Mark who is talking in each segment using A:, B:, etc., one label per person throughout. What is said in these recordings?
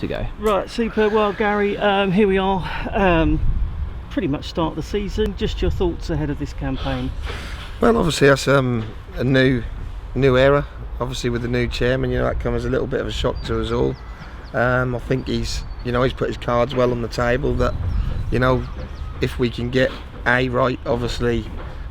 A: to go.
B: Right, super. Well, Gary, here we are. Pretty much start of the season. Just your thoughts ahead of this campaign.
C: Well, obviously that's a new era. Obviously with the new chairman, that comes as a little bit of a shock to us all. I think he's put his cards well on the table. That if we can get right, obviously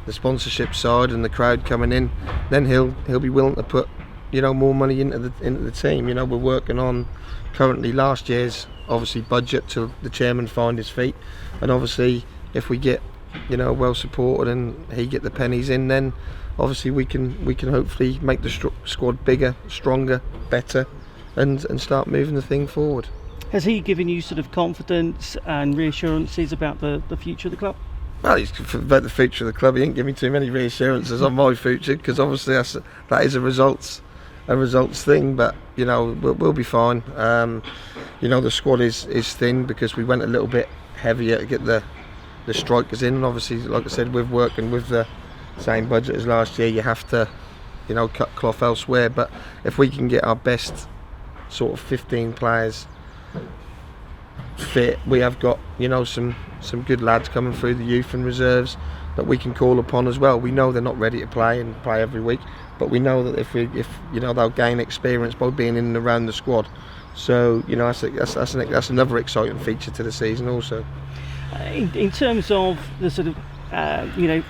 C: the sponsorship side and the crowd coming in, then he'll be willing to put more money into the team. We're working on currently last year's obviously budget till the chairman find his feet, and obviously if we get well supported and he get the pennies in, then obviously we can hopefully make the squad bigger, stronger, better, and start moving the thing forward.
B: Has he given you sort of confidence and reassurances about the future of the club?
C: Well, about the future of the club, he didn't give me too many reassurances on my future, because obviously that is a results thing. But we'll be fine. The squad is thin because we went a little bit heavier to get the strikers in, and obviously, like I said, with working with the same budget as last year, you have to cut cloth elsewhere. But if we can get our best sort of 15 players fit, we have got some good lads coming through the youth and reserves that we can call upon as well. We know they're not ready to play every week, but we know that if they'll gain experience by being in and around the squad. So that's another exciting feature to the season also.
B: In terms of the sort of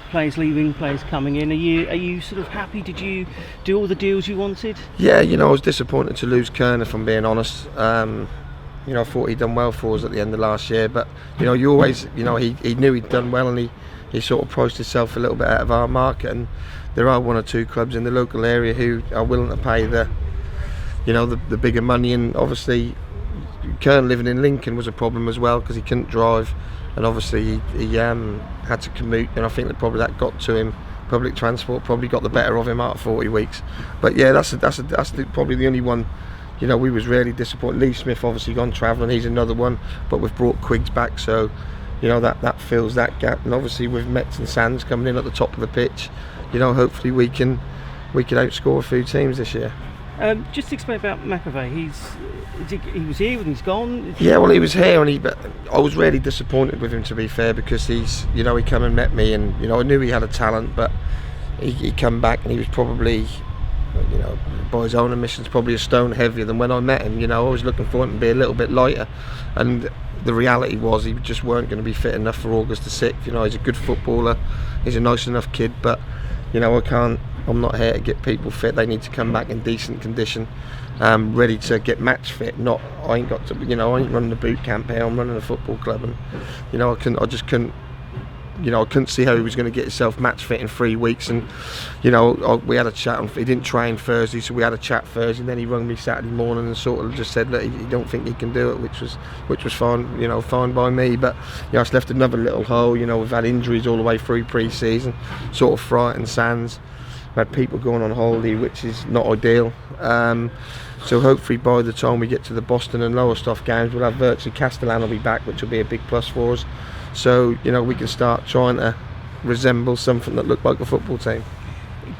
B: players leaving, players coming in, are you sort of happy? Did you do all the deals you wanted?
C: Yeah, I was disappointed to lose Kerner, if I'm being honest. I thought he'd done well for us at the end of last year, but you always, he knew he'd done well, and he sort of priced himself a little bit out of our market. And there are one or two clubs in the local area who are willing to pay the bigger money. And obviously Kern living in Lincoln was a problem as well, because he couldn't drive, and obviously he had to commute, and I think that got to him. Public transport probably got the better of him after 40 weeks. But yeah, that's probably the only one. We was really disappointed. Lee Smith obviously gone travelling, he's another one, but we've brought Quiggs back, so that fills that gap. And obviously with Metz and Sands coming in at the top of the pitch, hopefully we can outscore a few teams this year.
B: Just explain about McAvey. He was here and he's gone.
C: Yeah, well, he was here, but I was really disappointed with him, to be fair, because he's he come and met me, and I knew he had a talent, but he come back and he was probably, by his own admissions, probably a stone heavier than when I met him. I was looking for him to be a little bit lighter, and the reality was he just weren't going to be fit enough for August the 6th. He's a good footballer, he's a nice enough kid, but I'm not here to get people fit. They need to come back in decent condition, ready to get match fit. I ain't running the boot camp here, I'm running a football club, and I just couldn't I couldn't see how he was going to get himself match fit in 3 weeks. And we had a chat. He didn't train Thursday, so we had a chat Thursday, and then he rang me Saturday morning and sort of just said that he don't think he can do it, which was fine, fine by me. But it's left another little hole. We've had injuries all the way through pre-season, sort of frightened Sands. We've had people going on holiday, which is not ideal. So hopefully by the time we get to the Boston and Lowestoft games, we'll have virtually Castellan will be back, which will be a big plus for us. So we can start trying to resemble something that looked like a football team.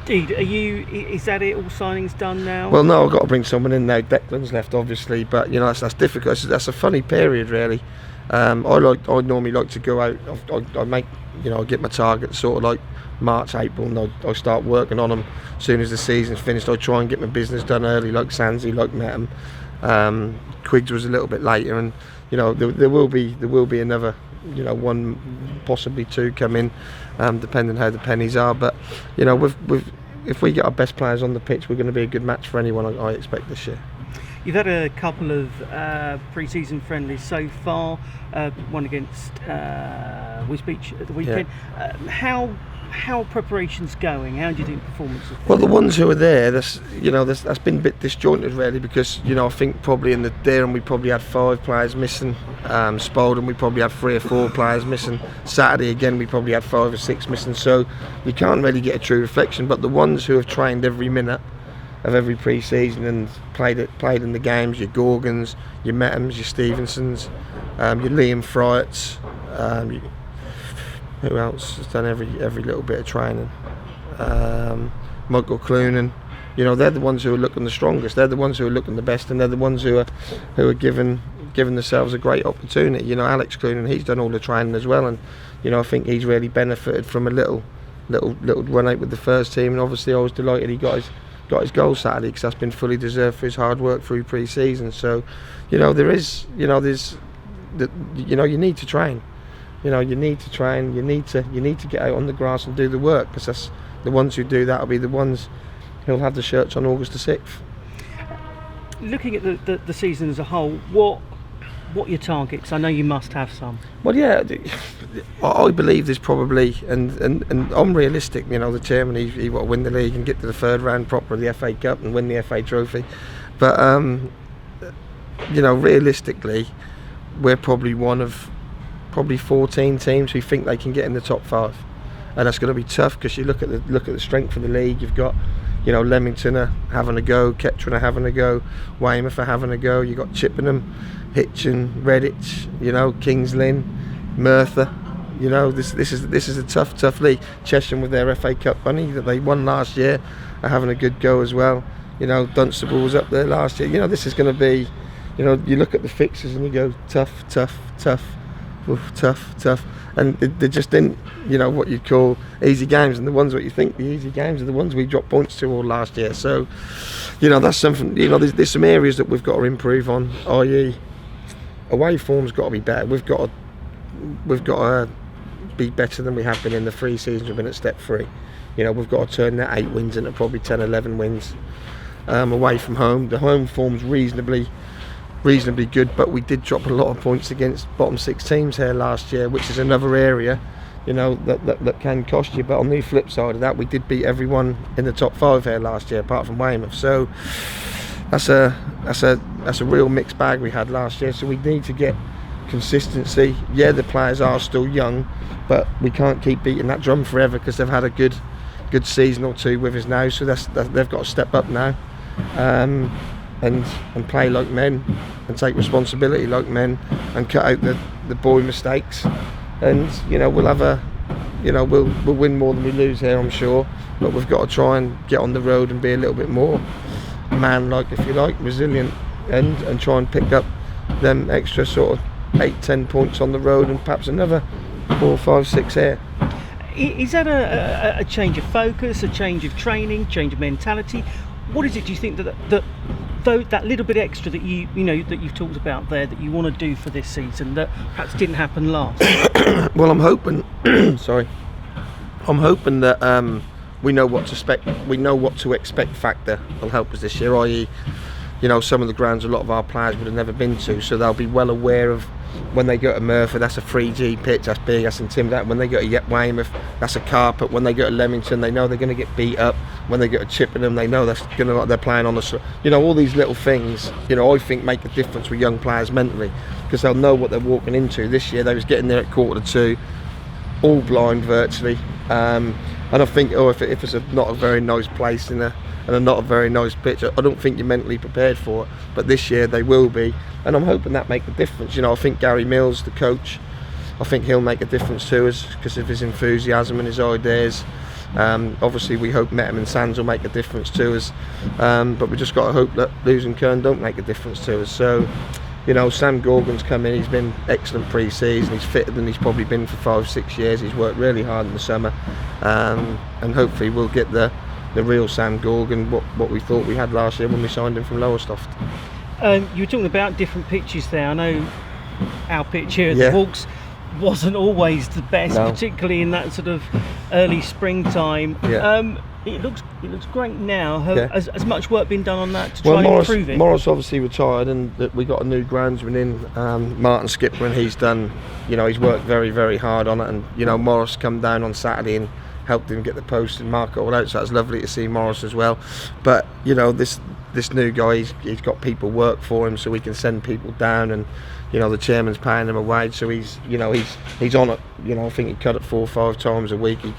B: Indeed. Is that it? All signings done now?
C: Well, no, I've got to bring someone in now. Declan's left, obviously, but that's difficult. That's a funny period, really. I normally like to go out. I make I get my target sort of like March, April, and I start working on them as soon as the season's finished. I try and get my business done early, like Sandsy, like Metham. Quiggs was a little bit later, and there will be another. One, possibly two come in, depending how the pennies are. But if we get our best players on the pitch, we're going to be a good match for anyone. I expect this year.
B: You've had a couple of pre-season friendlies so far. One against Wisbech at the weekend. Yeah. How preparations going? How do you think performance has been?
C: Well, the ones who are there, that's been a bit disjointed really, because I think probably in the Durham we probably had 5 players missing. Spalding we probably had 3 or 4 players missing. Saturday again we probably had 5 or 6 missing. So you can't really get a true reflection. But the ones who have trained every minute of every pre-season and played in the games, your Gorgons, your Mettams, your Stevensons, your Liam Fryatt's, who else has done every little bit of training? Michael Clunan. They're the ones who are looking the strongest. They're the ones who are looking the best, and they're the ones who are given given themselves a great opportunity. You know, Alex Clunan, he's done all the training as well, and you know, I think he's really benefited from a little run out with the first team. And obviously I was delighted he got his goal Saturday, because that's been fully deserved for his hard work through pre-season. So you know, you need to train. You know, you need to train. You need to get out on the grass and do the work, because that's the ones who do that will be the ones who'll have the shirts on August the 6th.
B: Looking at the season as a whole, what are your targets? I know you must have some.
C: Well, yeah, I believe there's probably, and I'm realistic. You know, the chairman, he want to win the league and get to the third round proper of the FA Cup and win the FA Trophy. But you know, realistically, we're probably one of 14 teams who think they can get in the top 5, and that's going to be tough, because you look at the strength of the league. You've got, you know, Leamington are having a go, Kettering are having a go, Weymouth are having a go. You've got Chippenham, Hitchin, Redditch, you know, Kings Lynn, Merthyr. You know, this is a tough league. Chesham with their FA Cup money that they won last year are having a good go as well. You know, Dunstable was up there last year. You know, this is going to be, you know, you look at the fixtures and you go tough, and they just didn't, you know, what you'd call easy games, and the ones what you think the easy games are the ones we dropped points to all last year. So, you know, that's something. You know, there's some areas that we've got to improve on, i.e. away form's got to be better. We've got to be better than we have been in the 3 seasons we've been at step 3. You know, we've got to turn that 8 wins into probably 10-11 wins away from home. The home form's reasonably good, but we did drop a lot of points against bottom 6 teams here last year, which is another area, you know, that can cost you. But on the flip side of that, we did beat everyone in the top 5 here last year apart from Weymouth. So that's a real mixed bag we had last year. So we need to get consistency. Yeah, the players are still young, but we can't keep beating that drum forever, because they've had a good season or 2 with us now. So they've got to step up now. And play like men, and take responsibility like men, and cut out the boy mistakes. And you know, we'll win more than we lose here, I'm sure. But we've got to try and get on the road and be a little bit more man-like, if you like, resilient, and try and pick up them extra sort of 8-10 points on the road, and perhaps another 4, 5, 6 here.
B: Is that a change of focus, a change of training, change of mentality? What is it, do you think, that little bit extra that you know that you've talked about there, that you want to do for this season, that perhaps didn't happen last?
C: Well, I'm hoping that we know what to expect. We know what to expect factor will help us this year. I.e., you know, some of the grounds a lot of our players would have never been to, so they'll be well aware of when they go to Merthyr, that's a 3G pitch, that's big, that's intimidating. When they go to Weymouth, that's a carpet. When they go to Leamington, they know they're going to get beat up. When they go to Chippenham, they know that's going to, like, they're playing on the, you know, all these little things, you know, I think make a difference with young players mentally, because they'll know what they're walking into. This year they was getting there at 1:45, all blind virtually, and I think, if it's not a very nice place and not a very nice pitch, I don't think you're mentally prepared for it. But this year they will be, and I'm hoping that make a difference. You know, I think Gary Mills, the coach, I think he'll make a difference to us because of his enthusiasm and his ideas. Obviously we hope Metham and Sands will make a difference to us, but we just got to hope that Lewes and Kern don't make a difference to us. So, you know, Sam Gorgon's come in, he's been excellent pre-season, he's fitter than he's probably been for 5-6 years, he's worked really hard in the summer, and hopefully we'll get the real Sam Gorgon, what we thought we had last year when we signed him from Lowestoft.
B: You were talking about different pitches there. I know our pitch here at the Hawks wasn't always the best, particularly in that sort of early springtime. It looks great now. Has much work been done on that to try and improve it?
C: Morris obviously retired, and we got a new groundsman in, Martin Skipper, and he's done, you know, he's worked very, very hard on it. And you know, Morris come down on Saturday and helped him get the post and mark it all out, so that's lovely to see Morris as well. But you know, this new guy, he's got people work for him, so we can send people down, and you know, the chairman's paying him a wage, so he's on it. You know, I think he cut it 4 or 5 times a week. He's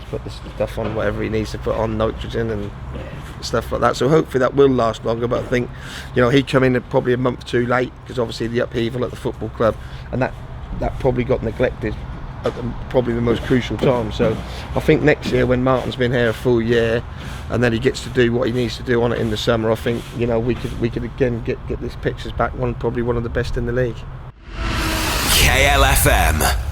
C: put the stuff on, whatever he needs to put on, nitrogen and stuff like that. So hopefully that will last longer. But I think, you know, he come in probably a month too late, because obviously the upheaval at the football club, and that probably got neglected at probably the most crucial time. So I think next year, when Martin's been here a full year, and then he gets to do what he needs to do on it in the summer, I think, you know, we could again get this Pictures back, probably one of the best in the league.
A: KL.FM.